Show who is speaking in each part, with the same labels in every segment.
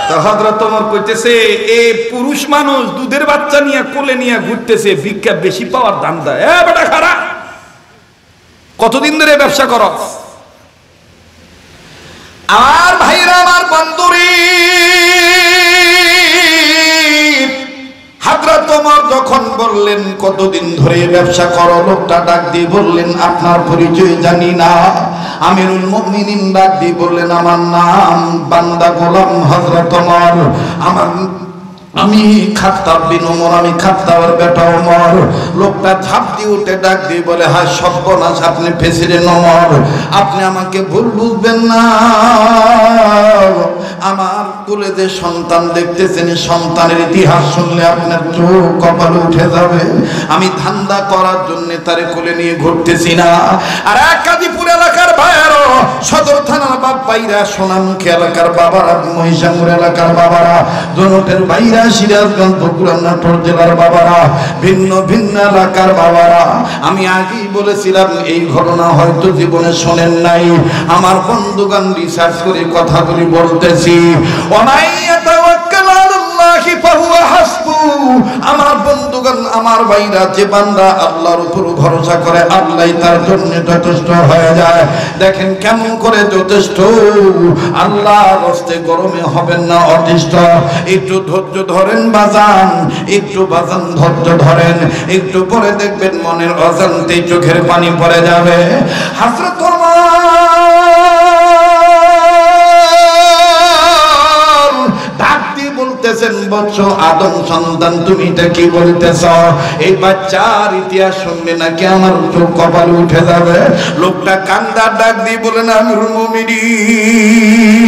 Speaker 1: তো হযরত ওমর কইতেছে এই পুরুষ মানুষ দুধের বাচ্চা নিয়ে কোলে নিয়ে ঘুরতেছে, ভিক্ষা বেশি পাওয়ার ধান্দা। এ বেটা খারা, কতদিন ধরে ব্যবসা করো? আমার ভাইরা, আমার বন্ধুরি, হযরত ওমর যখন বললেন কতদিন ধরে ব্যবসা করো, লোকটা ডাক দিয়ে বললেন আপনার পরিচয় জানি না। আমিরুল মুমিনিন ডাক দিয়ে বললেন আমার নাম বান্দা গোলাম হযরত ওমর, আমি খাত্তাব বিন ওমর, আমি খাত্তাবের বেটা ওমর। লোকটা ঝাঁপ দিয়ে উঠে ডাক দিয়ে বলে হায় সর্বনাশ, আপনি প্রেসিডেন্ট ওমর, আপনি আমাকে ভুল বুঝবেন না। আমার কোলে যে সন্তান দেখতেছেন, সন্তানের ইতিহাস শুনলে আপনার চোখ কপালে উঠে যাবে। আমি ধান্দা করার জন্য তারে কোলে নিয়ে ঘুরতেছি না। আর কাজীপুর এলাকার ভাইয়ারও, সদর থানার বাপ ভাইরা, সোনামুখী এলাকার বাবারা, মহিষাঙ্গুর এলাকার বাবারা, জনটের ভাইরা, সিরাজগঞ্জ, বগুড়া, নাটোর জেলার বাবারা, ভিন্ন ভিন্ন এলাকার বাবারা, আমি আগেই বলেছিলাম এই ঘটনা হয়তো জীবনে শোনেন নাই। আমার বন্ধুগণ রিসার্চ করে কথাগুলি বলতেছি। আমার বন্ধুগণ, আমার ভাইরা, যে বান্দা আল্লাহর উপর ভরসা করে আল্লাহ তার জন্য যথেষ্ট হয়ে যায়। দেখেন কেমন করে যথেষ্ট। আল্লাহর রাস্তে গরমে হবেন না অতিষ্ঠ। একটু ধৈর্য ধরেন বাজান, একটু বাজান ধৈর্য ধরেন, একটু পরে দেখবেন মনের অজান্তেই চোখের পানি পড়ে যাবে। হযরত বলতেছেন বৎস আদম সন্তান, তুমি এটা কি বলতেছ? এই বাচ্চার ইতিহাস শুনলে নাকি আমার চোখ কপালে উঠে যাবে। লোকটা কান্দার ডাক দিয়ে বলেন আমিরুল মুমিনিন,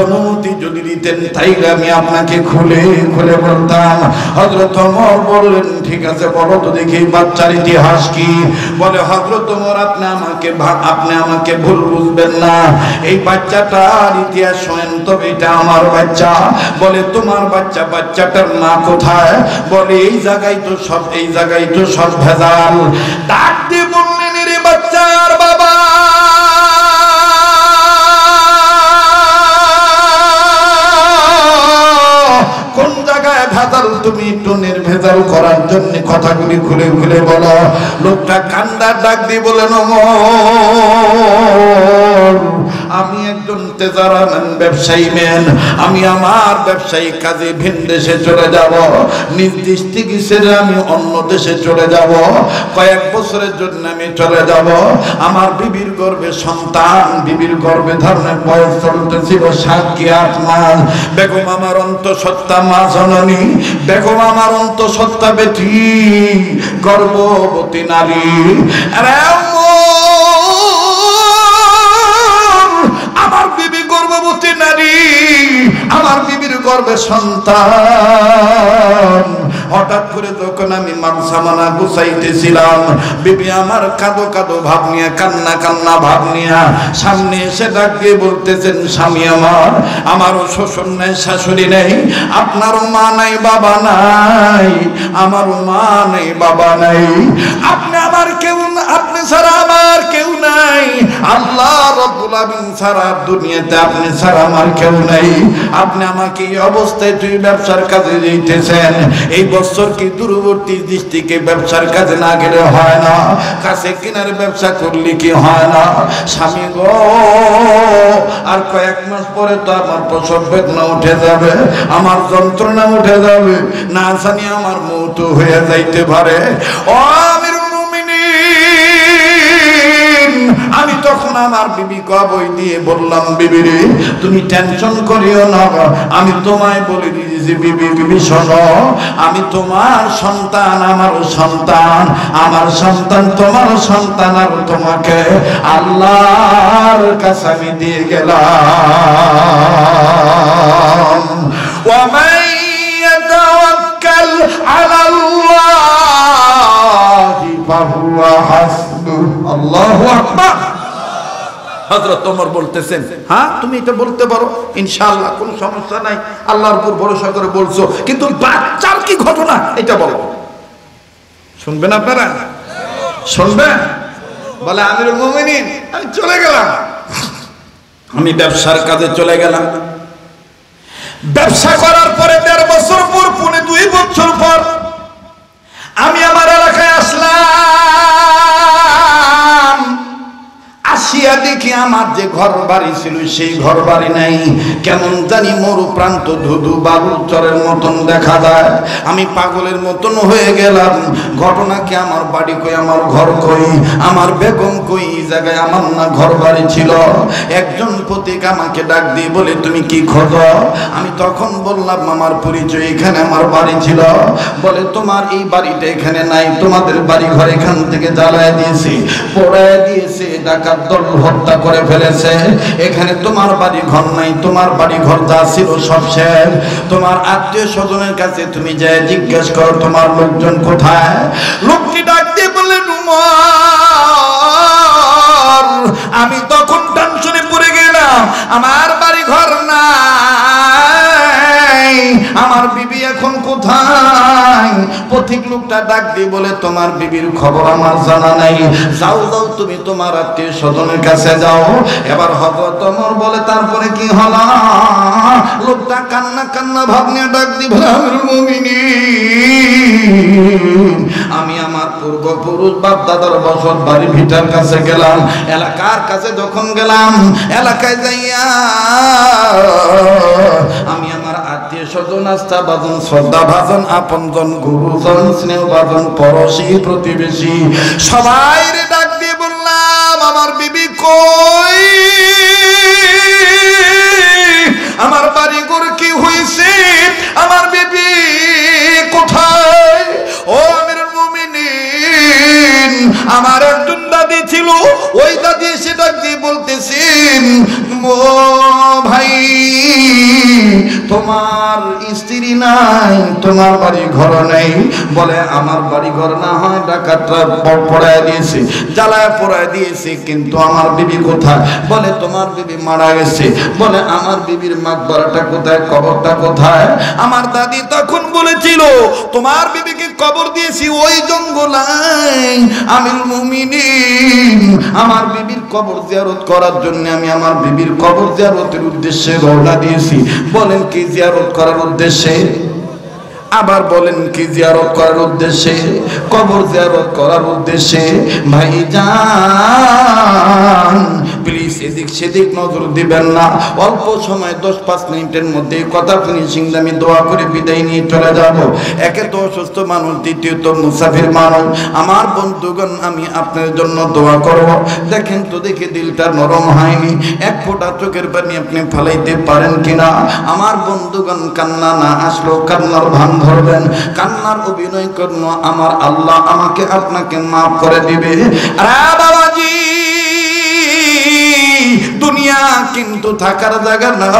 Speaker 1: অনুমতি যদি দিতেন তাইলে আমি আপনাকে খুলে খুলে বলতাম। হযরত ওমর বললেন ঠিক আছে বলো তো দেখি বাচ্চার ইতিহাস কি। বলে হযরত ওমর আপনি আমাকে ভুল বুঝবেন না, এই বাচ্চাটার ইতিহাস শোনেন, তবে এটা আমার বাচ্চা। বলে তোমার বাচ্চা, বাচ্চাটার মা কোথায়? বলে এই জায়গায় তো সব ভেজাল। ডাক দিয়ে বললেন রে বাচ্চার বাবা, কোন জায়গায় ভেজাল? তুমি একটু নির্ভেজাল করার জন্য কথাগুলি খুলে খুলে বলো। লোকটা কান্দার ডাক দিয়ে বলেন ওমর, আমি একজন তেজারামান ব্যবসায়ী ম্যান, আমি আমার ব্যবসায়ী কাজে ভিন দেশে চলে যাব, নিজ দেশ থেকে ছেড়ে আমি অন্য দেশে চলে যাব, কয়েক বছরের জন্য আমি চলে যাব। আমার বিবির গর্ভে সন্তান, বিবির গর্ভে ধারণের বয়স চলতেছিল 7 কি 8 মাস। বেগম আমার অন্তঃসত্ত্বা মা জননী, বেগম আমার অন্তঃসত্ত্বা বেটি, গর্ভবতী নারী। আমার বিবি গর্ভবতী নারী, আমার বিবির গর্ভে সন্তান। হঠাৎ করে যখন আমি মানসামানা গুছাইতেছিলাম, বিবি আমার কাঁদো কাঁদো ভাব নিয়ে, কান্না কান্না ভাব নিয়ে সামনে এসে ডাক দিয়ে বলতেছেন স্বামী আমার, আমারও শ্বশুর নেই, শাশুড়ি নেই, আপনারও মা নাই, বাবা নাই, আমারও মা নেই, বাবা নাই, আপনি আমার কেউ, আপনি ছাড়া আমার কেউ নাই, আল্লাহ রাব্বুল আলামিন ছাড়া দুনিয়াতে আপনি ছাড়া আমার কেউ নাই। আপনি আমাকে এই অবস্থায় তুই ব্যবসার কাজে যেতেছেন, এই বছর কি দূরবর্তী দৃষ্টিকে ব্যবসার কাজে না গেলে হয় না? কাছে কিনার ব্যবসা করলে কি হয় না? স্বামী গো, আর কয়েক মাস পরে তো আমার প্রসব বেদনা উঠে যাবে, আমার যন্ত্রণা উঠে যাবে, না জানি আমার মৃত্যু হয়ে যাইতে পারে। ও আমিরুল মুমিনিন, আমি তখন আমার বিবি কবই দিয়ে বললাম, বিবি রে তুমি টেনশন করিও না, আমি তোমায় বলে দিয়েছি বিবি, বিবি শোনো, আমি তোমার সন্তান, আমার সন্তান, আমার সন্তান তোমার সন্তান, আর তোমাকে আল্লাহর কাছে আমি দিয়ে গেলাম। ওয়ামান ইয়াতাওয়াক্কাল আলাল্লাহি ফাহুয়া হাসবুহ। আল্লাহু আকবার। হযরত ওমর বলতেছেন, হ্যাঁ তুমি এটা বলতে পারো, ইনশাআল্লাহ কোনো সমস্যা নাই, আল্লাহর উপর ভরসা করে বলছো, কিন্তু বাচ্চার কি ঘটনা এটা বলো। শুনবেন আপনারা? শুনবেন? বলে আমিরুল মুমিনিন, আমি চলে গেলাম, আমি ব্যবসার কাজে চলে গেলাম। ব্যবসা করার পরে 1.5 বছর পর, 2 বছর পর আমি আমার এলাকায় আসলাম। আসিয়া দেখি আমার যে ঘর বাড়ি ছিল সেই ঘর বাড়ি নাই, কেমন জানি মরু প্রান্ত ধুধু বালু চরের মতন দেখা যায়। আমি পাগলের মতন হয়ে গেলাম। ঘটনা কি, আমার বাড়ি কই, আমার ঘর কই, আমার বেগম কই, এই জায়গায় আমার না ঘর বাড়ি ছিল। একজন পথিক আমাকে ডাক দিয়ে বলে, তুমি কি খোঁজ? আমি তখন বললাম আমার পরিচয়, এখানে আমার বাড়ি ছিল। বলে তোমার এই বাড়িটা এখানে নাই, তোমাদের বাড়ি ঘর এখান থেকে জ্বালায় দিয়েছে, পোড়ায় দিয়েছে, ডাকাত দল হত্যা করে ফেলেছে। এখানে তোমার বাড়ি ঘর নাই, তোমার বাড়ি ঘর যা ছিল সব শেষ। তোমার আত্মীয় স্বজনের কাছে তুমি যায় জিজ্ঞেস করো তোমার লোকজন কোথায়। লোকটি ডাক দিয়ে বললেন, উমর। আমি তখন টেনশনে পড়ে গেলাম, আমার বাড়ি ঘর নাই, আমার বিবি এখন কোথায়? পথিক লোকটা ডাক দিয়ে বলে, তোমার বিবির খবর আমার জানা নাই, যাও যাও তুমি তোমার আত্মীয় স্বজনের কাছে যাও। এবার হযরত ওমর বলে, তারপরে কি হলো? লোকটা কান্না কান্না ভাব নিয়ে ডাক দিয়ে বলে, আমিরুল মুমিনিন, আমি আমার পূর্বপুরুষ বাপ দাদার বসত বাড়ি ভিটার কাছে গেলাম, এলাকার কাছে যখন গেলাম, এলাকায় যাইয়া আমি আমার আত্মীয় স্বজন, আস্থা বাজন, শ্রদ্ধা ভাজন, আপনজন, গুরুজন, স্নেহ ভাজন, পড়োশী, প্রতিবেশী সবাই রে ডাক দিয়ে বললাম, আমার বিবি কই? আমার বাড়ি ঘর কি হয়েছে? আমার বিবি কোথায়? ও আমিরুল মুমিনিন, আমার একজন দাদি ছিল, ওই দাদি এসে ডাক দিয়ে বলতেছেন, ও ভাই, তোমার স্ত্রী নাই, তোমার বাড়ি ঘর নেই। বলে, আমার বাড়ি ঘর না হয় ডাকাতরা পড়ায় দিয়েছে, জ্বালায় পড়ায় দিয়েছে, কিন্তু আমার বিবি কোথায়? বলে, তোমার বিবি মারা গেছে। বলে, আমার বিবির মাকবারাটা কোথায়, কবরটা কোথায়? আমার দাদি তখন বলেছিল, তোমার বিবিকে কবর দিয়েছি ওই জঙ্গলায়। আমিরুল মুমিনিন, আমার বিবির কবর জিয়ারত করার জন্য আমি আমার বিবির কবর জিয়ারতের উদ্দেশ্যে রওনা দিয়েছি। বলেন, কি জিয়ারত করার উদ্দেশ্যে? আবার বলেন, কি জিয়ারত করার উদ্দেশ্যে? কবর জিয়ারত করার উদ্দেশ্যে। ভাইজান, প্লিজ এদিক সেদিক নজর দিবেন না। অল্প সময় 10-5 মিনিটের মধ্যে কথা ফিনিশিং আমি দোয়া করে বিদায় নিয়ে চলে যাব। একে তো অসুস্থ মানুষ, দ্বিতীয়ত মুসাফির মানুষ। আমার বন্ধুগণ, আমি আপনার জন্য দোয়া করব। দেখেন তো দেখি দিলটা নরম হয়নি, এক ফোঁটা চোখের পানি আপনি ফালাইতে পারেন কিনা? আমার বন্ধুগণ, কান্না না আসলো কান্নার ভান ধরবেন, কান্নার অভিনয় করলো, আমার আল্লাহ আমাকে আপনাকে মাফ করে দিবে। আরে বাবাজি, দুনিয়া কিন্তু থাকার জায়গা না,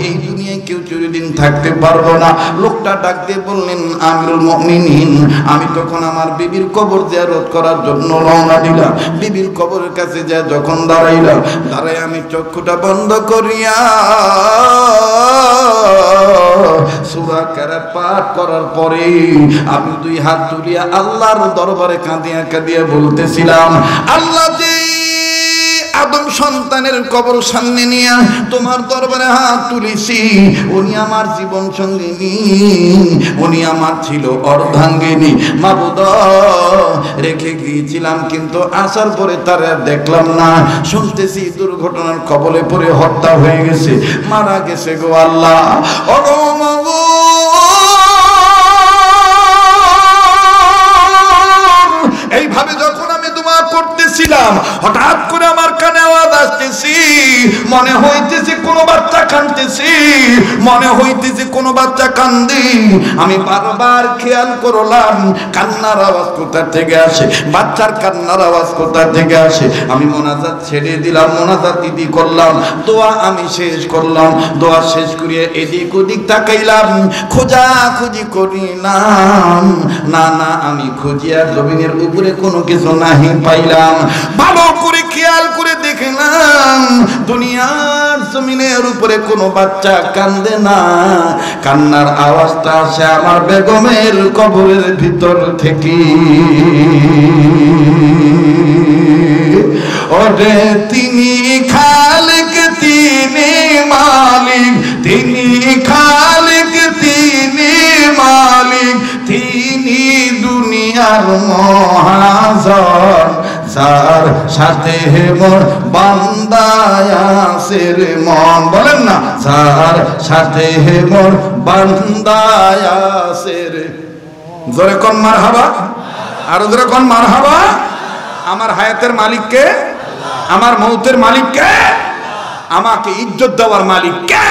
Speaker 1: এই দুনিয়ায় কেউ চিরদিন থাকতে পারবো না। লোকটা ডাক দিয়ে বললেন, আমিরুল মুমিনিন, আমি তখন আমার বিবির কবর জিয়ারত করার জন্য রওনা দিলাম। বিবির কবরের কাছে যায় যখন দাঁড়াইলাম, দাঁড়াই আমি চক্ষুটা বন্ধ করিয়া সূরা কেরাত পাঠ করার পরে আমি 2 হাত তুলিয়া আল্লাহর দরবারে কাঁদিয়া কাঁদিয়া বলতেছিলাম, আল্লাহ যে আদম সন্তানের কবর সামনে নিয়ে তোমার দরবারে হাত তুলেছি, উনি আমার জীবন সঙ্গিনী, উনি আমার ছিল অর্ধাঙ্গিনী। মাবুদ, রেখে গিয়েছিলাম, কিন্তু আসার পরে তার দেখলাম না। শুনতেছি দুর্ঘটনার কবলে পড়ে হত্যা হয়ে গেছে, মারা গেছে গো আল্লাহ। ও গো এইভাবে যখন আমি দোয়া করতেছিলাম, হঠাৎ করে আমার কানে আওয়াজ আসতেছি, মনে হইতেছে কোন বাচ্চা কাঁদতেছে, মনে হইতেছে কোন বাচ্চা কান্দে। আমি বারবার খেয়াল করলাম কান্নার আওয়াজ কোথা থেকে আসে, বাচ্চার কান্নার আওয়াজ কোথা থেকে আসে। আমি মোনাজাত ছেড়ে দিলাম, মোনাজাত দিদি করলাম, দোয়া আমি শেষ করলাম। দোয়া শেষ করিয়ে এদিক ওদিক তাকাইলাম, খোঁজাখুঁজি করিলাম, না না আমি খুঁজিয়া জমিনের উপরে কোনো কিছু নাহি পাইলাম। ভালো করে খেয়াল করে দেখলাম দুনিয়ার জমিনের উপরে কোনো বাচ্চা কান্দে না, কান্নার আওয়াজটা আসে আমার বেগমের কবরের ভিতর থেকে। ওরে তিনি খালিক, তিনি মালিক, তিনি আমার মহাজন, যার সাথে মোর বান্দায় আছে রে মন। বলেন না, যার সাথে মোর বান্দায় আছে রে। জোরে কোন মারহাবা, আরো জোরে কোন মারহাবা। আমার হায়াতের মালিক কে? আমার মৌতের মালিক কে? আমাকে ইজ্জত দেওয়ার মালিক কে?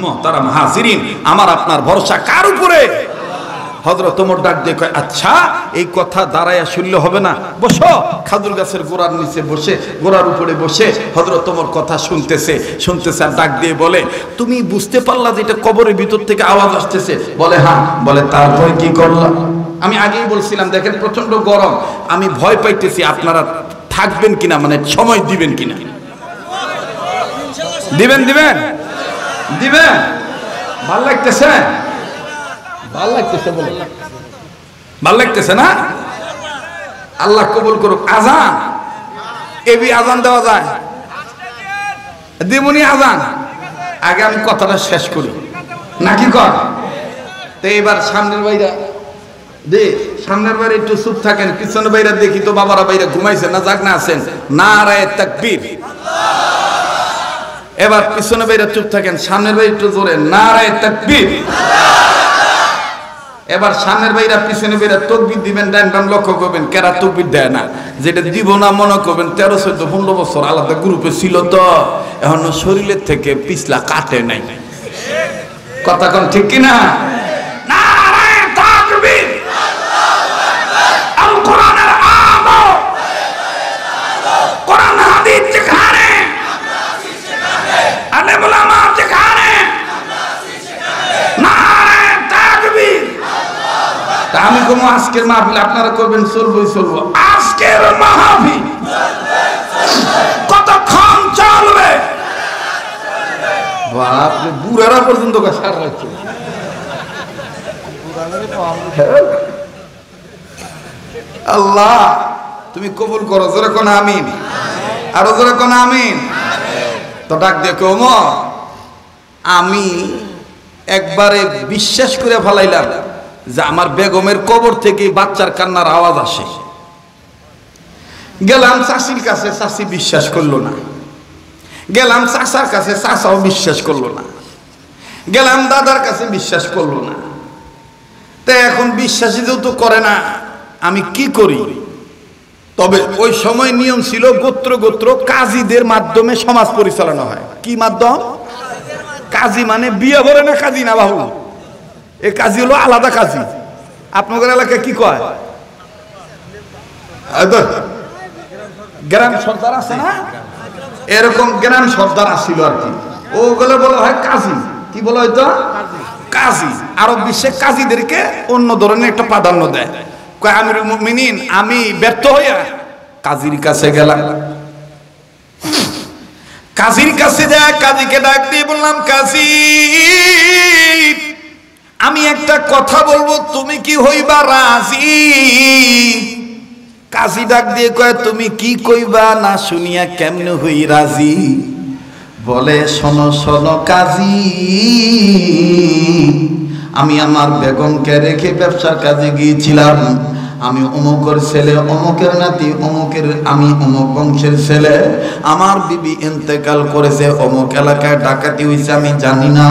Speaker 1: মুহতারাম হাজিরিন, আমার আপনার ভরসা কার উপরে? হযরত ওমর ডাক দিয়ে কয়, আচ্ছা এই কথা দাঁড়ায়া শুনলে হবে না, বসো। খাজুর গাছের গোড়ার নিচে বসে, গোড়ার উপরে বসে হযরত ওমর কথা শুনতেছে আর ডাক দিয়ে বলে, তুমি বুঝতে পারলা যে এটা কবরের ভিতর থেকে আওয়াজ আসতেছে? বলে হ্যাঁ। বলে তারপর কি করলাম? আমি আগেই বলছিলাম, দেখেন প্রচন্ড গরম, আমি ভয় পাইতেছি আপনারা থাকবেন কিনা, মানে সময় দিবেন কিনা। দিবেন দিবেন দিবেন? ভাল লাগতেছে? ভাল লাগতেছে বলে? ভাল লাগতেছে না? আল্লাহ কবুল করুক। আজান, এবি আজান দেওয়া যায়? দিমুনি আজান? আগে আমি কথাটা শেষ করি নাকি কর? তো এবার সামনের বাইরা দে, সামনের বাইরে একটু চুপ থাকেন, পিছনের বাইরে দেখি তো বাবারা বাইরে ঘুমাইছে না জাগ না আছেন? নারায়ে তাকবীর। এবার পিছনে বাইরে চুপ থাকেন, সামনের বাইরে একটু জোরে নারায়ে তাকবীর। এবার সামনের বাইরা পিছনে বাইরা তাকবীর দিবেন, ডান বাম লক্ষ্য করবেন, কেরা তাকবীর দেয় না, যেটা দিব না মনে করবেন 13, 14, 15 বছর আলাদা গ্রুপে ছিল তো এখনো শরীরের থেকে পিছলা কাটে নাই। কথা কোন ঠিক কিনা? নারায়ে তাকবীর। আল কোরআনের আলো, কোরআন হাদিস যেখানে, আলেম ওলামা যেখানে, নারায়ে তাকবীর। তা আমি কোন আজকের মাহফিল আপনারা করবেন চলবই চলবো। আজকের মাহফিল কতক্ষণ চলবে? বাপরে, বুড়ারা পর্যন্ত সার রাখছে। আল্লাহ তুমি কবুল করো। জোরে কোন আমিন, আরো জোরে কোন আমিন। তো ডাক দেখো, ওমর আমি একবারে বিশ্বাস করে ফেলাইলাম যে আমার বেগমের কবর থেকে বাচ্চার কান্নার আওয়াজ আসে। গেলাম চাষির কাছে, চাষি বিশ্বাস করলো না। গেলাম চাষার কাছে, চাষাও বিশ্বাস করলো না। গেলাম দাদার কাছে, বিশ্বাস করলো না। তো এখন বিশ্বাসী যেহেতু করে না, আমি কি করি? তবে ওই সময় নিয়ম ছিল গোত্র গোত্র কাজীদের মাধ্যমে সমাজ পরিচালনা হয়। কি মাধ্যম? কাজী মানে বিয়ে ভরে না কাজী না বাবু, এই কাজী হলো আলাদা কাজী। আপনাদের এলাকায় কি কয়? গ্রাম সর্দার আছে না, এরকম গ্রাম সর্দার আসছিল আর কি, ওগুলো বলা হয় কাজী। কি বলা হয়তো? কাজী। আরব বিশ্বে কাজীদেরকে অন্য ধরনের একটা প্রাধান্য দেয়। কয় আমিরুল মুমিনিন, আমি ব্যর্থ হইয়া কাজীর কাছে গেলাম। কাজীর কাছে যায়, কাজীকে ডাক দিয়ে বললাম, কাজী আমি একটা কথা বলবো, তুমি কি হইবা রাজি? কাজী ডাক দিয়ে কয়, তুমি কি কইবা, না শুনিয়া কেমনে হই রাজি? বলে, শোনো শোনো কাজী, আমি আমার বেগমকে রেখে ব্যবসার কাজে গিয়েছিলাম। আমি অমুকের ছেলে, অমুকের নাতি, অমুকের, আমি অমুক বংশের ছেলে। আমার বিবি ইন্তেকাল করেছে, অমুক এলাকায় ডাকাতি হয়েছে, আমি জানি না।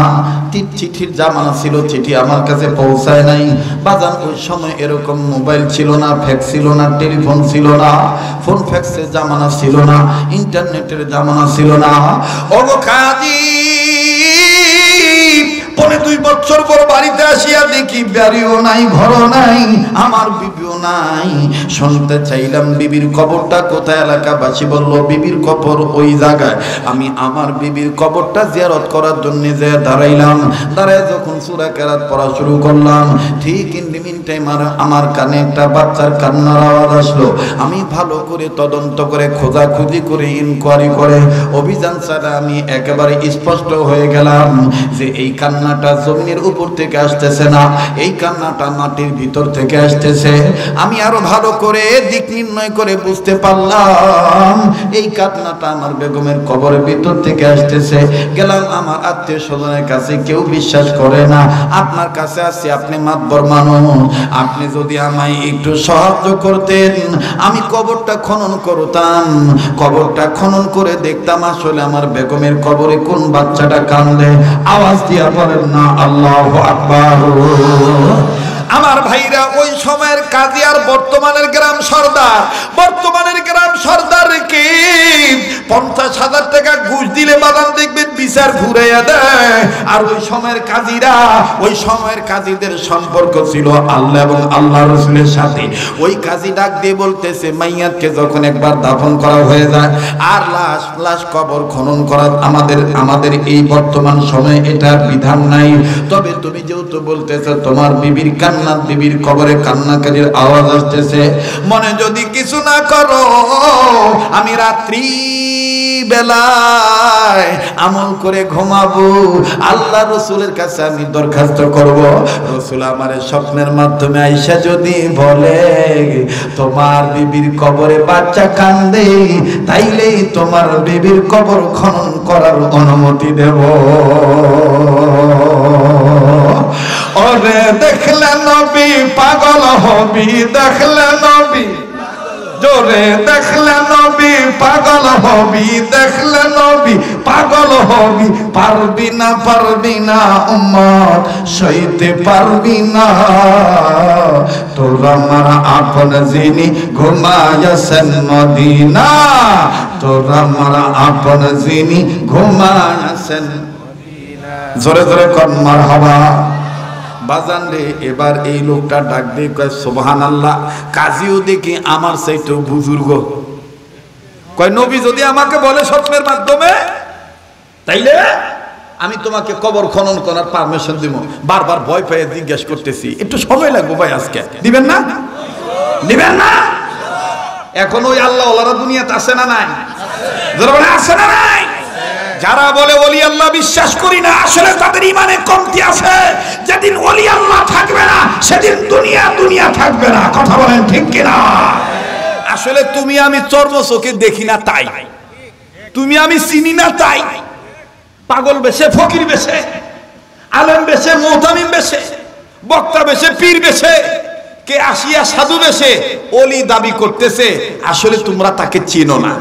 Speaker 1: চিঠির জামানা ছিল, চিঠি আমার কাছে পৌঁছায় নাই। বাজান ওই সময় এরকম মোবাইল ছিল না, ফ্যাক্স ছিল না, টেলিফোন ছিল না, ফোন ফ্যাক্সের জামানা ছিল না, ইন্টারনেটের জামানা ছিল না। ওগো কাজী, 2 বছর পর বাড়িতে আসিয়া দেখি বাড়িও নাই, ঘরও নাই, আমার বিবিও নাই। শুনতে চাইলাম বিবির কবরটা কোথায়। এলাকাবাসী বলল বিবির কবর ওই জায়গায়। আমি আমার বিবির কবরটা জিয়ারত করার জন্য যে দাঁড়াইলাম। দাঁড়ায় যখন সূরা কেরাত পড়া শুরু করলাম, ঠিক ইন দি মিন টাইম আমার কানে একটা বাচ্চার কান্নার আওয়াজ আসলো। আমি ভালো করে তদন্ত করে, খোঁজাখুঁজি করে, ইনকোয়ারি করে, অভিযান ছাড়া আমি একেবারে স্পষ্ট হয়ে গেলাম যে এই কান্না কান্নাটা জমিনের উপর থেকে আসতেছে না, এই কান্নাটা মাটির ভিতর থেকে আসতেছে। আমি আরো ভালো করে দিক নির্ণয় করে বুঝতে পারলাম এই কান্নাটা আমার বেগমের কবরের ভিতর থেকে আসতেছে। গেলাম আমার আত্মীয় স্বজনের কাছে, কেউ বিশ্বাস করে না। আপনার কাছে আসছি, আপনি মাতবর মানুষ, আপনি যদি আমায় একটু সাহায্য করতেন, আমি কবরটা খনন করতাম। কবরটা খনন করে দেখতাম আসলে আমার বেগমের কবরে কোন বাচ্চাটা কান্দে। আওয়াজ দিয়া বলেন না আল্লাহু আকবার। আমার ভাইরা, ওই সময়ের কাজী আর বর্তমানের গ্রাম সর্দার, বর্তমানের গ্রাম সর্দার কে 50,000 টাকা ঘুষ দিলে বাদাম দেখবেন বিচার ঘুরাইয়া দেয়। আর ওই সময়ের কাজীরা, ওই সময়ের কাজীদের সম্পর্ক ছিল আল্লাহ এবং আল্লাহ রাসূলের সাথে। ওই কাজী ডাক দিয়ে বলতেছে, মাইয়াতকে যখন একবার দাফন করা হয়ে যায় আর লাশ কবর খনন করা আমাদের এই বর্তমান সময়ে এটা বিধান নাই। তবে তুমি যেহেতু বলতেছো তোমার বিবির কান্নাত, বিবির কবরে কান্নাকারির আওয়াজ আসতেছে, মনে যদি কিছু না করো, আমি রাত্রি বেলায় আমল করে ঘুমাবো। আল্লাহ রসুলের কাছে আমি দরখাস্ত করব, রসুল আমারে স্বপ্নের মাধ্যমে আইসা যদি বলে তোমার বিবির কবরে বাচ্চা কান্দে, তাইলেই তোমার বিবির কবর খনন করার অনুমতি দেব। ওরে দেখলে নবী পাগল হবি, দেখলে নবী জোরে, দেখলে নবী পাগল হবি, দেখলে নবী পাগল হবি। পারবি না, পারবি না উম্মত, সইতে পারবি না। তোর আমার আপন যিনি ঘুমায়াছেন মদিনা, তোর আমার আপন যিনি ঘুমায়াছেন মদিনা। জোরে জোরে কর মারহাবা। বাজান রে, এবার এই লোকটা ডাক দিয়ে কয় সুবহানাল্লাহ। কাজীও দেখি আমার চাইতে বুজুর্গ, কয় নবী যদি আমাকে বলে স্বপ্নের মাধ্যমে, তাইলে আমি তোমাকে কবর খনন করার পারমিশন দিব। বারবার ভয় পেয়ে জিজ্ঞেস করতেছি, একটু সময় লাগবে ভাই, আজকে দিবেন না? দিবেন না? এখন ওই আল্লাহ ওয়ালারা দুনিয়াতে আছে না নাই? আছে না নাই? যারা বলে ওলি আল্লাহ বিশ্বাস করি না, আসলে তাদের ইমানে কমতি আছে। যেদিন ওলি আল্লাহ থাকবে না, সেদিন দুনিয়া থাকবে না। কথা বলেন ঠিক কিনা? আসলে তুমি আমি চর্ম চোখে দেখি না তাই, তুমি আমি চিনি না তাই। পাগল বেশে, ফকির বেশে, আলেম বেশে, মুহতামিম বেশে, বক্তা বেশে, পীর বেশে, কে আসিয়া সাধু বেশে ওলি দাবি করতেছে, আসলে তোমরা তাকে চিনো না।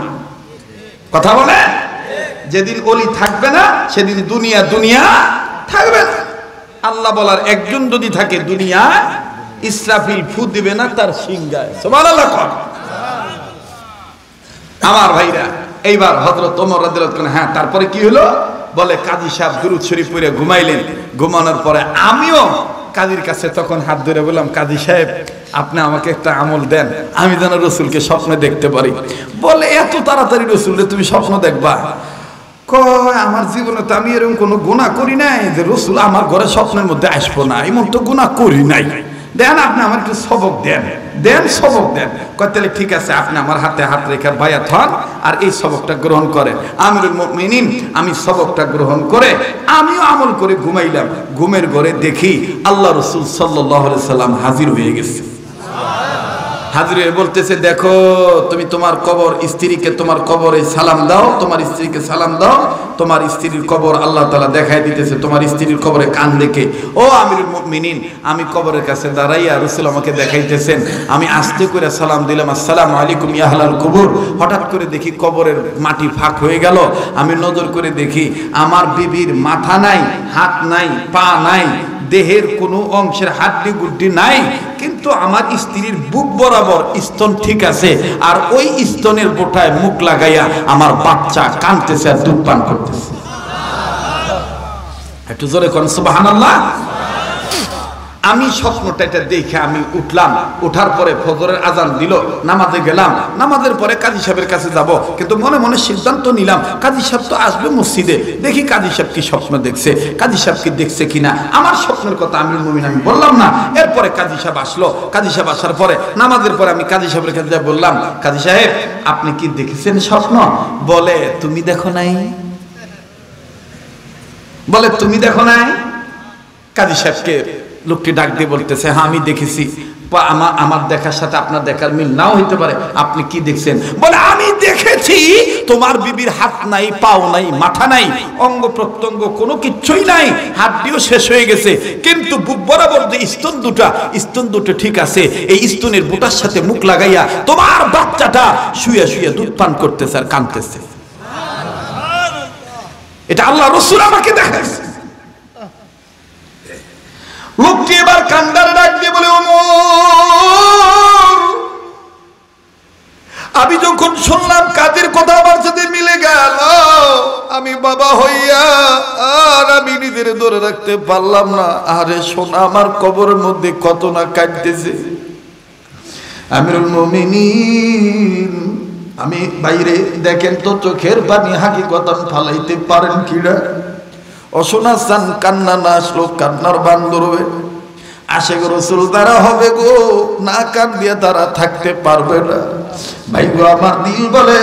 Speaker 1: কথা বলে, যেদিন ওলি থাকবে না সেদিন দুনিয়া থাকবে না। আল্লাহ বলার একজন যদি থাকে, দুনিয়া ইসরাফিল ফু দিবে না তার সিংহায়। সুবহানাল্লাহ। আমার ভাইরা, এইবার হযরত ওমর রাদিয়াল্লাহু আনহু, হ্যাঁ তারপরে কি হলো? বলে কাজী সাহেব দুরূদ শরীফ পড়ে ঘুমাইলেন। ঘুমানোর পরে আমিও কাজীর কাছে তখন হাত ধরে বললাম, কাজী সাহেব আপনি আমাকে একটা আমল দেন, আমি যেন রসুলকে স্বপ্নে দেখতে পারি। বলে এত তাড়াতাড়ি রসুলকে তুমি স্বপ্ন দেখবা? কয় আমার জীবনে তো আমি এরকম কোনো গুনাহ করি নাই যে রসুল আমার ঘরে স্বপ্নের মধ্যে আসবো না, এমন তো গুনাহ করি নাই। দেন আপনি আমার একটু সবক দেন সবক দেন। কয় তাহলে ঠিক আছে, আপনি আমার হাতে হাত রেখে বায়াত হন আর এই সবকটা গ্রহণ করেন। আমিরুল মুমিনিন, আমি সবকটা গ্রহণ করে আমিও আমল করে ঘুমাইলাম। ঘুমের ঘরে দেখি আল্লাহ রসুল সাল্লাল্লাহু আলাইহি সাল্লাম হাজির হয়ে গেছে। হাজির হয়ে বলতেছে, দেখো তুমি তোমার কবর, স্ত্রীকে তোমার কবরে সালাম দাও, তোমার স্ত্রীকে সালাম দাও। তোমার স্ত্রীর কবর আল্লাহ তাআলা দেখাই দিতেছে, তোমার স্ত্রীর কবরে কান দেখে। ও আমিরুল মুমিনিন, আমি কবরের কাছে দাঁড়াইয়া রাসূল আমাকে দেখাইতেছেন, আমি আস্তে করে সালাম দিলাম, আসসালামু আলাইকুম ইয়া আহলাল কুবুর। হঠাৎ করে দেখি কবরের মাটি ফাঁক হয়ে গেল। আমি নজর করে দেখি আমার বিবির মাথা নাই, হাত নাই, পা নাই, দেহের কোনো অংশের হাড্ডি গুড্ডি নাই, কিন্তু আমার স্ত্রীর বুক বরাবর স্তন ঠিক আছে। আর ওই স্তনের বোটায় মুখ লাগাইয়া আমার বাচ্চা কাঁদতেছে আর দুধ পান করতেছে। একটু জোরে কোন সুবহানাল্লাহ। আমি স্বপ্নটা এটা দেখে আমি উঠলাম। ওঠার পরে ফজরের আজান দিল, নামাজে গেলাম। নামাজের পরে কাজী সাহেবের কাছে যাব, কিন্তু মনে মনে সিদ্ধান্ত নিলাম কাজী সাহেব তো আসবে মসজিদে, দেখি কাজী সাহেব কি স্বপ্ন দেখছে, কাজী সাহেব কি দেখছে কিনা। আমার স্বপ্নের কথা আমিরুল মুমিনিন আমি বললাম না। এরপরে কাজী সাহেব আসলো। কাজী সাহেব আসার পরে নামাজের পরে আমি কাজী সাহেবের কাছে বললাম, কাজী সাহেব আপনি কি দেখেছেন স্বপ্ন? বলে তুমি দেখো নাই। বলে তুমি দেখো নাই? কাজী সাহেবকে লোকটি ডাক দিয়ে বলতেছে, হ্যাঁ আমি দেখেছি, আমার দেখার সাথে আপনার দেখার মিল নাও হইতে পারে, আপনি কি দেখছেন? বলে আমি দেখেছি তোমার বিবির হাত নাই, পাও নাই, মাথা নাই, অঙ্গ প্রত্যঙ্গ কোনো কিচ্ছুই নাই, হাড্ডিও শেষ হয়ে গেছে, কিন্তু বুক বরাবর যে স্তন দুটো ঠিক আছে। এই স্তনের বুটার সাথে মুখ লাগাইয়া তোমার বাচ্চাটা শুয়ে শুয়ে দুধ পান করতেছে আর কাঁদতেছে। এটা আল্লাহ রাসূল আমাকে দেখাইছে। লোকটি এবার কান্দার ডাক দিয়ে বলে, ওমর, আমি যখন শুনলাম কাজের কথা আমার সাথে মিলে গেল, আমি বাবা হইয়া আর আমি নিজের ধরে রাখতে পারলাম না। আরে সোনা, আমার কবরের মধ্যে কত না কাঁদতেছে। আমিরুল মুমিনিন, আমি বাইরে দেখেন তো চোখের পানি হাকিকতান ফালাইতে পারেন কিনা? অশোনা চান কান্না না আসলো কান্নার বান ধরবে। আশেক রাসূল তারা হবে গো, না কান্দিয়া তারা থাকতে পারবে না। ভাই গো, আমার দিল বলে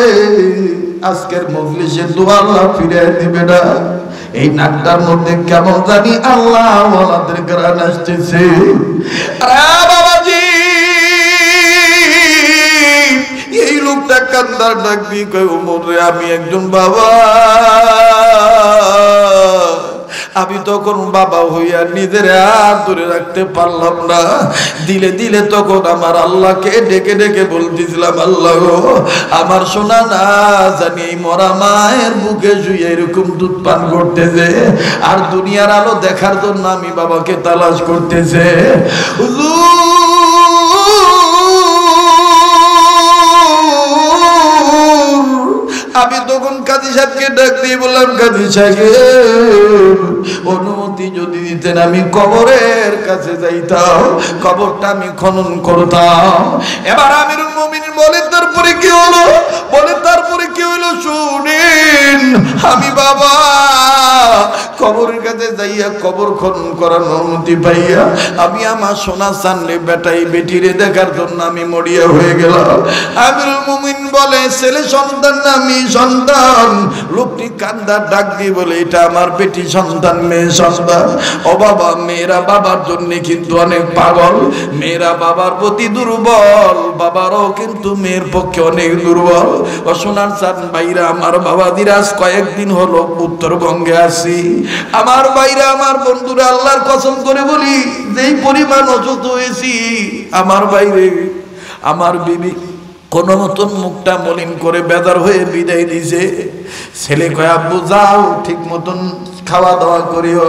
Speaker 1: আজকের মজলিসে দোয়া আল্লাহ ফিরে দিবে না। এই নাকটার মধ্যে কেমন জানি আল্লাহ ওয়ালাদের গান আসতেছে। আরে বাবাজি, এই লোকটা কান্দার ডাক দিয়ে কই, ওমর রে, আমি একজন বাবা, আমি তখন বাবা হইয়া নিজের হাত ধরে রাখতে পারলাম না। দিলে দিলে তখন আমার আল্লাহকে ডেকে ডেকে বলতেছিলাম, আল্লাহ গো, আমার সোনা না জানি এই মরা মায়ের বুকে শুয়ে এরকম দুধ পান করতেছে, আর দুনিয়ার আলো দেখার জন্য আমি বাবাকে তালাশ করতেছে। আমি তখন কাজী সাহেবকে ডাক দিয়ে বললাম, কাজী সাহেব, অনুমতি যদি দিতেন আমি কবরের কাছে যাইতাম, কবরটা আমি খনন করতাম। এবার আমিরুল মুমিনিন বলে, তারপরে কি হলো? বলে, তারপরে কি হলো শুনেন। আমি বাবা কবরের কাছে যাইয়া কবর খনন করার অনুমতি পাইয়া আমি আমার সোনা চানলে বেটাই বেটিরে দেখার জন্য আমি মরিয়া হয়ে গেলাম। আমিরুল মুমিনিন বলে, ছেলে সন্তান না মেয়ে সন্তান? লোকটি কান্দার ডাক দিয়ে বলে, এটা আমার বেটি সন্তান, মেয়ে সন্তান। ও বাবা, মেয়েরা বাবার জন্য কিন্তু অনেক পাগল, মেয়েরা বাবার প্রতি দুর্বল, বাবারও কিন্তু মেয়ের পক্ষে অনেক দুর্বল। ও সোনার চাঁদ ভাইরা, আমার বাবা দিরাজ কয়েকদিন হলো উত্তরবঙ্গে আসি। আমার ভাইরা, আমার বন্ধুরা, আল্লাহর কসম করে বলি, যেই পরিমাণ অসুস্থ হয়েছি, আমার বাইরে আমার বিবি কোন মতন মুখটা মলিন করে বেদার হয়ে বিদায় দিছে। ছেলে কয়, আব্বু যাও, ঠিক মতন খাওয়া দাওয়া করিও।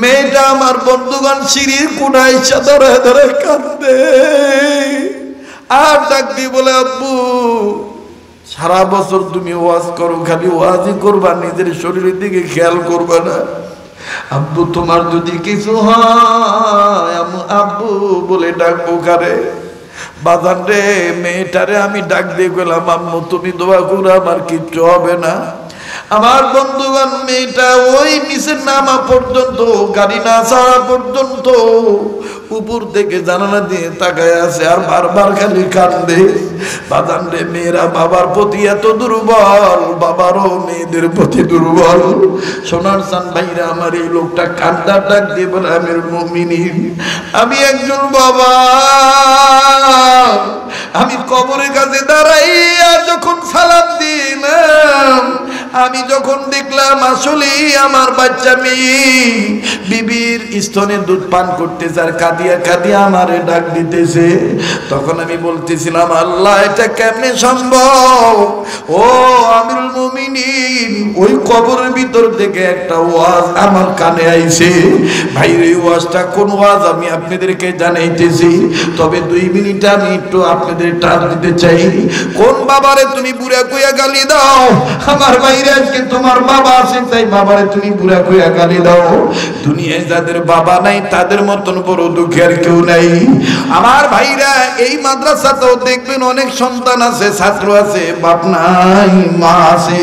Speaker 1: মেয়েটা আমার বন্ধুগণ সিঁড়ির কোনায় ধরে ধরে কাঁদে আর ডাক দিয়ে বলে, আব্বু সারা বছর তুমি ওয়াজ করো, খালি ওয়াজই করবা, নিজের শরীরের দিকে খেয়াল করবা না। আব্বু তোমার যদি কিছু হয়, আব্বু বলে ডাকবো কারে? বাজার রে, মেয়েটারে আমি ডাক দিয়ে গেলাম, আম্মু তুমি দোয়া করো, আমার কিচ্ছু হবে না। আমার বন্ধুগণ, মেয়েটা ওই নিচে নামা পর্যন্ত, গাড়ি না ছাড়া পর্যন্ত উপর থেকে জানালা দিয়ে তাকায় আছে আর বারবার খালি কান্দে। বাজান রে, মেয়েরা বাবার প্রতি এত দুর্বল, বাবারও মেয়েদের প্রতি দুর্বল। সোনার চান ভাইরা, আমার এই লোকটা কান্দার ডাক দিয়ে বলে, আমিরুল মুমিনিন, আমি একজন বাবা, আমি কবরের কাছে দাঁড়াইয়া যখন সালাম দিলাম, আমি যখন দেখলাম আসলে আমার বাচ্চা মেয়ে বিবির স্তনে দুধ পান করতেছে আর কাঁদিয়া কাঁদিয়া আমারে ডাক দিতেছে, তখন আমি বলতেছিলাম, আল্লাহ এটা কেমনে সম্ভব? ও আমিরুল মুমিনিন, ওই কবরের ভিতর থেকে একটা ওয়াজ আমার কানে আইছে। ভাই, এই ওয়াজটা কোন ওয়াজ আমি আপনাদেরকে জানাইতেছি, তবে 2 মিনিট আমি একটু আপনাদের টান দিতে চাই। কোন বাবারে তুমি বুড়া কইয়া গালি দাও? আমার ভাইরা, আজকে তোমার বাবা আছে তাই বাবারে তুমি বুড়া কইয়া গালি দাও। দুনিয়ায় যাদের বাবা নাই তাদের মতন বড় দুঃখের কেউ নাই। আমার ভাইরা, এই মাদ্রাসাতেও দেখবেন অনেক সন্তান আছে, ছাত্র আছে, বাপ নাই, মা আছে।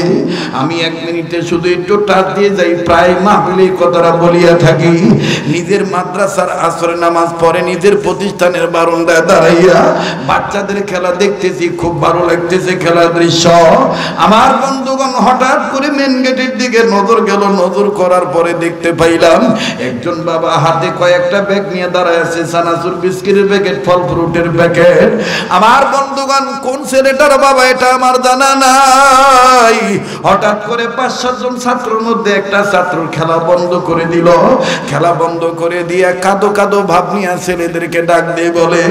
Speaker 1: আমি 1 মিনিটে শুধু একটু টাচ দিয়ে যাই, প্রায় মাহফিলে এই কথাটা বলিয়া থাকি। নিজের মাদ্রাসার আসরে নামাজ পড়ে নিজের প্রতিষ্ঠানের বারান্দায় দাঁড়াইয়া বাচ্চাদের বাচ্চাদের খেলা দেখতেছি, খুব ভালো লাগতেছে খেলার দৃশ্য। আমার বন্ধুগণ হঠাৎ করে মেন গেটের দিকে নজর গেল। নজর করার পরে দেখতে পাইলাম একজন বাবা হাতে কয়েকটা ব্যাগ নিয়ে দাঁড়ায় আছে, চানাচুর বিস্কিটের প্যাকেট, ফল ফ্রুটের প্যাকেট। আমার বন্ধুগণ কোন ছেলেটার বাবা এটা আমার জানা নাই। হঠাৎ করে 5-7 জন ছাত্রের মধ্যে একটা ছাত্র খেলা বন্ধ করে দিল। খেলা বন্ধ করে দিয়ে কাঁদো কাঁদো ভাব নিয়ে ছেলেদেরকে ডাক দিয়ে বলে,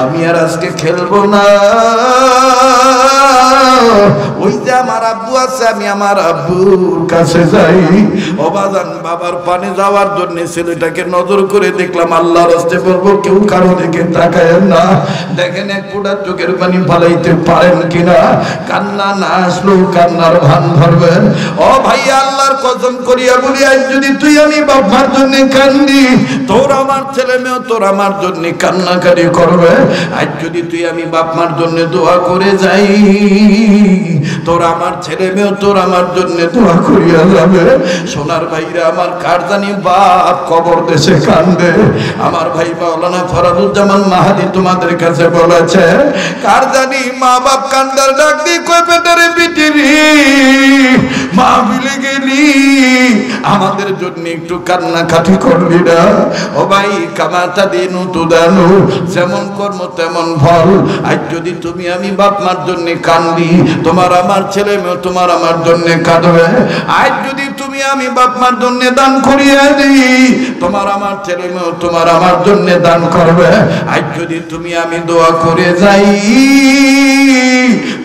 Speaker 1: আমি আর আজকে খেলবো না। ওই যে আমার আব্বু আছে, আমি আমার আব্বুর কাছে যাই। অবাজান বাবার পানে যাওয়ার জন্য ছেলেটাকে নজর করে দেখলাম। আল্লাহর রাস্তে বলবো কেউ কারো দিকে তাকায় না। দেখেন এক ফোঁটা চোখের পানি ফালাইতে পারেন কিনা। কান্না না আসলেও কান্নার ভান ধরবেন। ও ভাই আল্লাহর কসম করিয়া বলি, আজ যদি তুই আমি বাবার জন্য কান্দি, তোর আমার ছেলে মেয়ে তোর আমার জন্য কান্নাকারি করবে। আজ যদি তুই আমি বাপ মার জন্য দোয়া করে যাই, তোর আমার ছেলে মেয়ে তোর আমার জন্য দোয়া করিয়া যাবে। সোনার ভাইরা আমার কার জানি বাপ কবর দেশে কান্দে। আমার ভাই মাওলানা ফরাদুজ্জামান মাহাদি তোমাদের কাছে বলেছে, কার জানি মা বাপ কান্দার ডাক দিয়ে কই পেটারে পিটিরি মা বিলে গেলি, আমাদের জন্য একটু কান্নাকাটি করবি না। ও ভাই কামাতা দিনু তুদানু, যেমন কর্ম তেমন ফল। আজ যদি তুমি আমি বাপ মার জন্য কান্দি, তোমার আমার ছেলে মেয়ে তোমার আমার জন্য কাঁদবে। আজ যদি তুমি আমি বাপ মার জন্য দান করিয়া দিই, তোমার আমার ছেলে মেয়ে তোমার আমার জন্য দান করবে। আজ যদি তুমি আমি দোয়া করে যাই,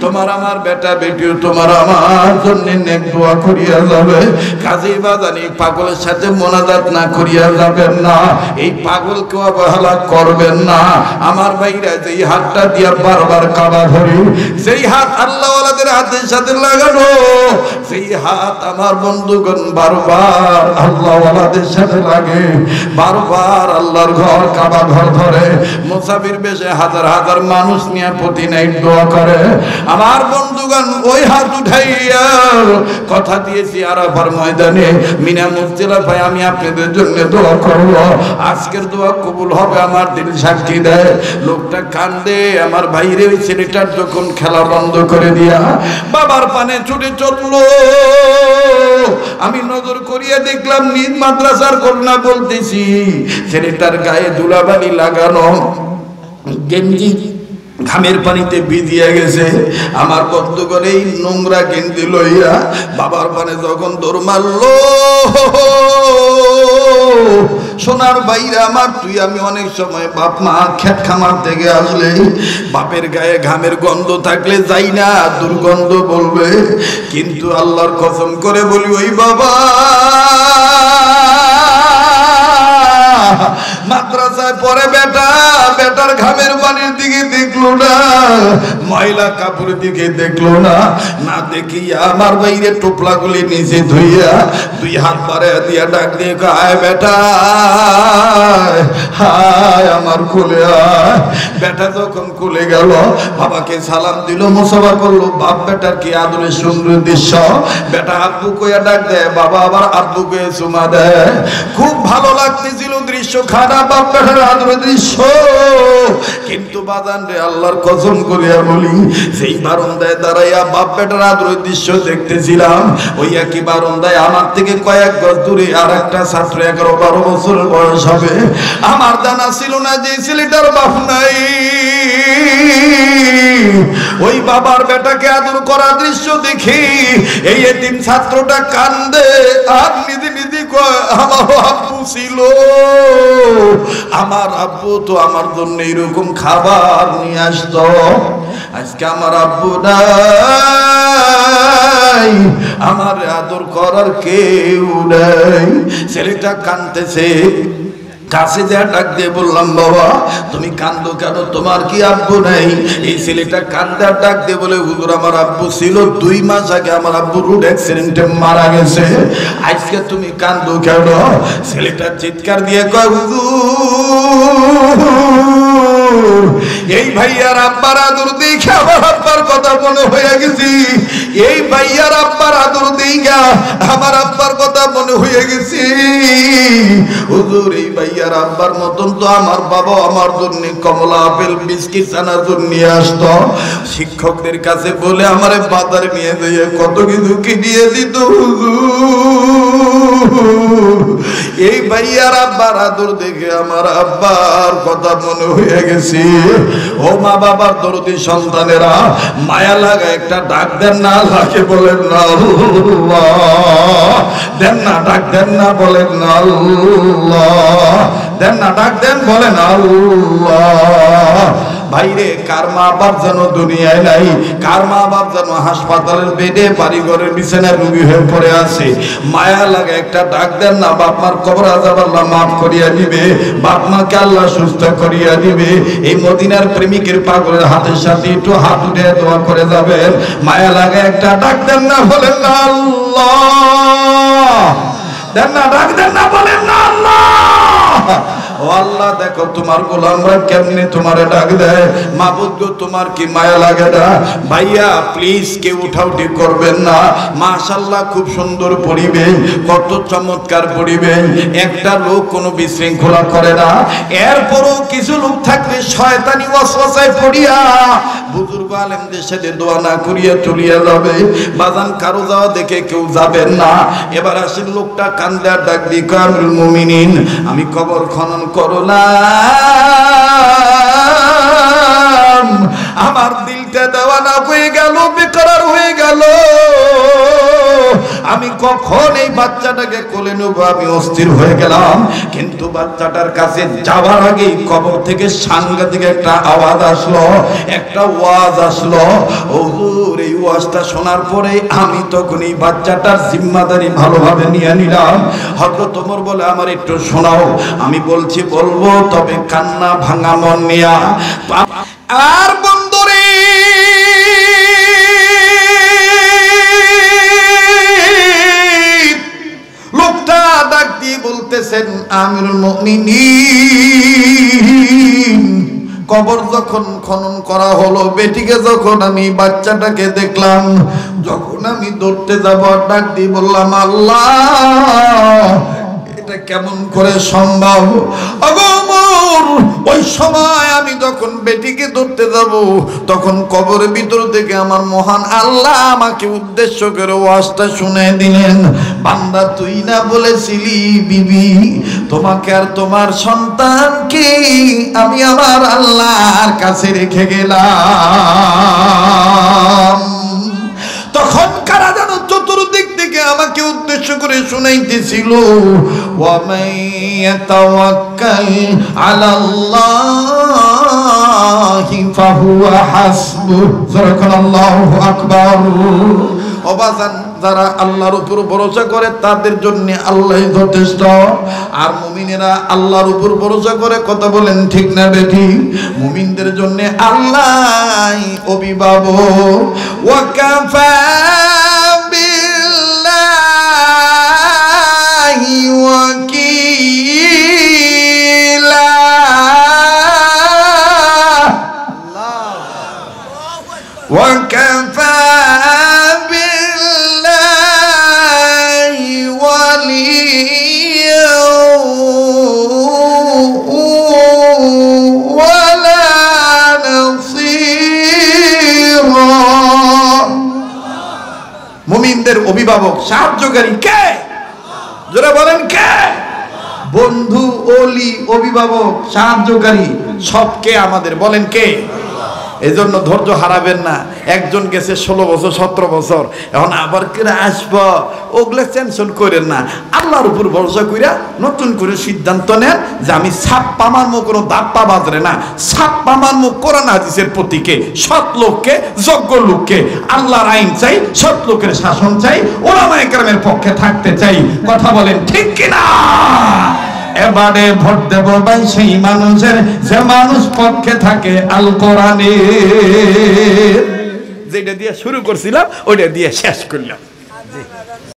Speaker 1: তোমার আমার বেটা বেটিও তোমার আমার জন্য নেক দোয়া করিয়া যাবে। কাজী বাজানি পাগলের সাথে মোনাজাত না করিয়া যাবেন না। এই পাগলকে অবহেলা করবেন না। আমার ভাইরা যেই হাতটা দিয়া বারবার কাবা ধরি, সেই হাত আল্লাহওয়ালাদের হাতের সাথে লাগানো, সেই হাত আমার বন্ধুগণ বারবার আল্লাহওয়ালাদের সাথে লাগে। বারবার আল্লাহর ঘর কাবা ঘর ধরে মুসাফির বেশে হাজার হাজার মানুষ নিয়ে প্রতি নাইট দোয়া করে। আমার বন্ধুগণ ওই হাত উঠাইয়া কথা দিয়েছি আরাফার ময়দানে, মিনা মুস্তাফা আমি আপনাদের জন্য দোয়া করব। আজকের দোয়া কবুল হবে, আমার দিল সাক্ষী দেয়। লোকটা কান্দে। আমার ভাইরে ওই ছেলেটার যখন খেলা বন্ধ করে দিয়া বাবার পানে ছুটে চললো, আমি নজর করিয়া দেখলাম নিজ মাদ্রাসার কন্যা বলতেছি, ছেলেটার গায়ে ধুলাবালি লাগানো, গেঞ্জি ঘামের পানিতে ভিজিয়া গেছে। আমার বন্ধুগণ এই নোংরা গেঞ্জি লইয়া বাবার পানে যখন দৌড় মারলো, সোনার বাইরে আমার তুই আমি অনেক সময় বাপ মা খেত খামার থেকে আসলে বাপের গায়ে ঘামের গন্ধ থাকলে যাই না, দুর্গন্ধ বলবে। কিন্তু আল্লাহর কসম করে বলি, ওই বাবা মাদ্রাসায় পড়ে বেটা, বেটার ঘামের পানির দিকে দেখলো না, ময়লা কাপড়ের দিকে দেখলো না। না দেখিয়া আমার বাইরে টোপলা গুলি নিচে ধুইয়া দুই হাত পারে দিয়া ডাক দিয়ে আয় বেটা, হায় আমার কোলে আয়। বেটা যখন কোলে গেল, বাবাকে সালাম দিল, মুসাফা করলো। বাপ বেটার কি আদরের সুন্দর দৃশ্য। বেটা আব্বু কইয়া ডাক দেয়, বাবা আবার আব্বু কইয়া চুমা দেয়। খুব ভালো লাগতেছিল দৃশ্য, খারাপ বাপ বেটার আদরের দৃশ্য। কিন্তু বাজান রে আল্লাহর কসম করিয়া বলি, সেই বারান্দায় দাঁড়াইয়া বাপ বেটার আদরের দৃশ্য দেখতেছিলাম। ওই একই বারান্দায় আমার থেকে কয়েক গজ দূরে আর একটা ছাত্র 11-12 বছর বয়স হবে। আমার জানা ছিল না যে ছেলেটার বাপ নাই। ওই বাবার বেটাকে আদর করা দৃশ্য দেখি এই এতিম ছাত্রটা কান্দে আর নিজে নিজে কয়, আমার আব্বু ছিল, আমার আব্বু তো আমার জন্য এরকম খাবার নিয়ে আসতো। আজকে আমার আব্বু নাই, আমার আদর করার কেউ নাই। ছেলেটা কাঁদতেছে। কাছে যা ডাক দিয়ে বললাম, বাবা তুমি কান্দো কেন, তোমার কি আব্বু নাই? এই ছেলেটা কান্দা ডাক দিয়ে বলে, হুজুর আমার আব্বু ছিল, 2 মাস আগে আমার আব্বু রোড অ্যাক্সিডেন্টে মারা গেছে, আজকে তুমি কান্দো কেন? ছেলেটা চিৎকার দিয়ে কয়, হুজুর এই ভাইয়ার আব্বার আদর দেখে আমার আব্বার কথা মনে হয়ে গেছি। এই ভাইয়ার আব্বার আদর দেখে আমার আব্বার কথা মনে হয়ে গেছি। হুজুর এই ভাই ভাইয়ার আব্বার মতন তো আমার বাবা আমার জন্য কমলা আপেল বিস্কিট চানাচুর নিয়ে আসতো। শিক্ষকদের কাছে বলে আমারে বাজারে নিয়ে যেয়ে কত কিছু কিনিয়ে দিত হুজুর। এই ভাইয়ার আব্বার আদর দেখে আমার আব্বার কথা মনে হয়ে গেছে। ও মা বাবার দরদি সন্তানেরা, মায়া লাগা একটা ডাক দেন না, লাকে বলেন না আল্লাহ, দেন না ডাক দেন না, বলেন না আল্লাহ, দেন না ডাক দেন, বলেন আল্লাহ। ভাইরে, কার মা বাপ যেন দুনিয়ায় নাই, কার মা বাপ যেন হাসপাতালের বেডে বাড়িঘরের বিছানায় রোগী হয়ে পড়ে আছে, মায়া লাগে একটা ডাক দেন না। বাপ মার কবর আযাব আল্লাহ মাফ করিয়া দিবে, বাপ মাকে আল্লাহ সুস্থ করিয়া দিবে। এই মদিনার প্রেমিকের পাগলের হাতের সাথে একটু হাত উঠে দোয়া করে যাবেন। মায়া লাগে একটা ডাক দেন না, বলেন না আল্লাহ, দেন না ডাক দেন না, বলেন না আল্লাহ। ও আল্লাহ, দেখো তোমার গোলামরা কেমনে তোমারে ডাক দেয়। মাবুদ গো, তোমার কি মায়া লাগে না? ভাইয়া প্লিজ কেউ উঠাউঠি করবেন না। মাশাআল্লাহ, খুব সুন্দর পরিবেশ, কত চমৎকার পরিবেশ। একটা লোক কোনো বিশৃঙ্খলা করে না। এরপরও কিছু লোক থাকলে শয়তানি ওয়াসওয়াসায় পড়িয়া বুজুর্গ আলেমদের সাথে দোয়া না করিয়া চলিয়া যাবে। বাজান, কারো যাওয়া দেখে কেউ যাবেন না। এবার আসেন, লোকটা কান্দে আর ডাক দি, আমিরুল মুমিনিন, আমি কবর খনন করলাম, আমার দিলটা দেওয়ানা হয়ে গেল, বেকরার হয়ে গেল। আমি কখন এই বাচ্চাটাকে কোলে নেব আমি অস্থির হয়ে গেলাম। কিন্তু বাচ্চাটার কাছে যাওয়ার আগেই কবর থেকে সাংঘাতিক একটা আওয়াজ আসলো, একটা ওয়াজ আসলো। হুজুর, এই ওয়াজটা শোনার পরে আমি তখন এই বাচ্চাটার জিম্মাদারি ভালোভাবে নিয়ে নিলাম। হযরত ওমর বলে, আমার একটু শোনাও। আমি বলছি বলবো, তবে কান্না ভাঙা মন নিয়া। আর বন্ধুরে, লোকটা ডাক দিয়ে বলতেছেন, আমিরুল মুমিনিন, কবর যখন খনন করা হলো, বেটিকে যখন আমি বাচ্চাটাকে দেখলাম, যখন আমি ধরতে যাব, ডাক দিয়ে বললাম, আল্লাহ, এটা কেমন করে সম্ভব? ওই সময় আমি যখন বেটিকে ধরতে যাব, তখন কবরের ভিতর থেকে আমার মহান আল্লাহ আমাকে উদ্দেশ্য করে ওয়াজটা শুনে দিলেন, বান্দা, তুই না বলেছিলি বিবি, তোমাকে আর তোমার সন্তানকে আমি আমার আল্লাহর কাছে রেখে গেলাম। তখন কারা যেন চতুর্দিক থেকে আমাকে উদ্দেশ্য করে শুনাইতেছিল, ওয়া মান ইয়াতাওয়াক্কাল আলাল্লাহি ফাহুয়া হাসবুহ। আল্লাহু আকবার। অবাজান, যারা আল্লাহর উপর ভরসা করে তাদের জন্য আল্লাহই যথেষ্ট। আর মুমিনেরা আল্লাহর উপর ভরসা করে, কথা বলেন ঠিক না বেঠি? মুমিনদের জন্য আল্লাহই অভিভাবক। ওয়া কাফা বিল্লাহি ওয়াকিলা। ওয়া কাফা মুমিনদের অভিভাবক সাহায্যকারী কে? যারা বলেন কে? বন্ধু, ওলি, অভিভাবক, সাহায্যকারী সবকে আমাদের, বলেন কে? এজন্য ধৈর্য হারাবেন না। একজন গেছে 16 বছর 17 বছর, এখন আবার কেরা আসবো, ওগুলো টেনশন করেন না। আল্লাহর উপর ভরসা কইরা নতুন করে সিদ্ধান্ত নেন যে আমি ছাপ্পা মারমো, কোনো দাপ্পা বাজরে না, ছাপ্পা মারমো কোরআন হাদিসের প্রতীকে, সৎ লোককে, যোগ্য লোককে। আল্লাহর আইন চাই, সৎ লোকের শাসন চাই, ওলামায়ে কেরামের পক্ষে থাকতে চাই। কথা বলেন ঠিক কিনা? এবারে ভোট দেব ভাই সেই মানুষের যে মানুষ পক্ষে থাকে আল কোরআনে। যেটা দিয়ে শুরু করছিলাম ওইটা দিয়ে শেষ করলাম।